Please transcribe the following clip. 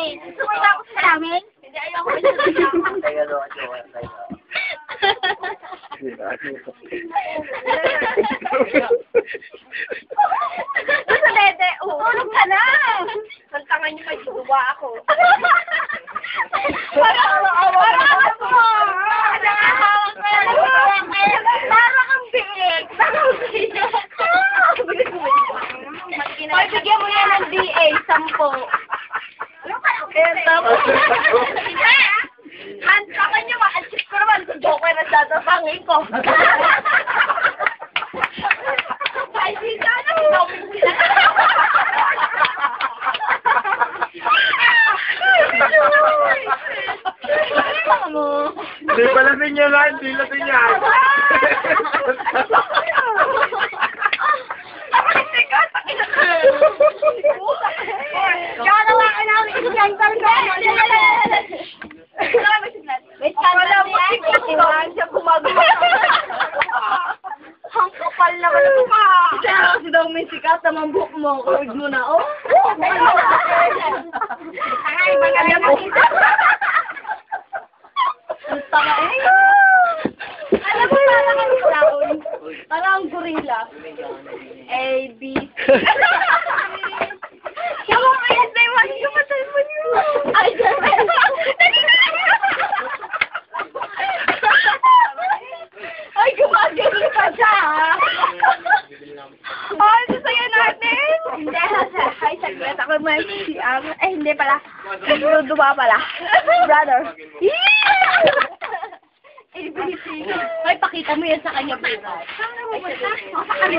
eh. Sumay ako sa namin. Hindi, ayoko. Tayo doon, tayo. Sa dede, tulog ka na. Santangan niyo may suwa ako. Parang ako. Parang kang biig. Ay, bigyan mo yan ng DA, 10. Tapos, hantakan niyo, ma-achieve ko naman. Joker na tatapangin ko. Ay, di ka na. Hindi pala sinyalan, hindi na sinyalan. Kaya naman ka namin isang talaga. Wait, wala mo si Kutuan siya gumagawa. Ang kapal naman ito ka. Siya kasi daw may sikat na mambuk mo. Huwag mo na, oh. Ay, maganda makita. Ang tanga eh. Alam mo, parang ang clown. Parang ang gorilla. A, B, C. Yung mga yes, I want you, matal mo niyo. Ay, ay, gumagano ka siya, ha? Ay, sasaya natin. Hindi, hi, saglit. Ako may CR. Eh, hindi pala. Duwa pala. Brother. ABC. Ay, pakita mo yan sa kanya, brother. Saan mo ba siya? Sa kanya,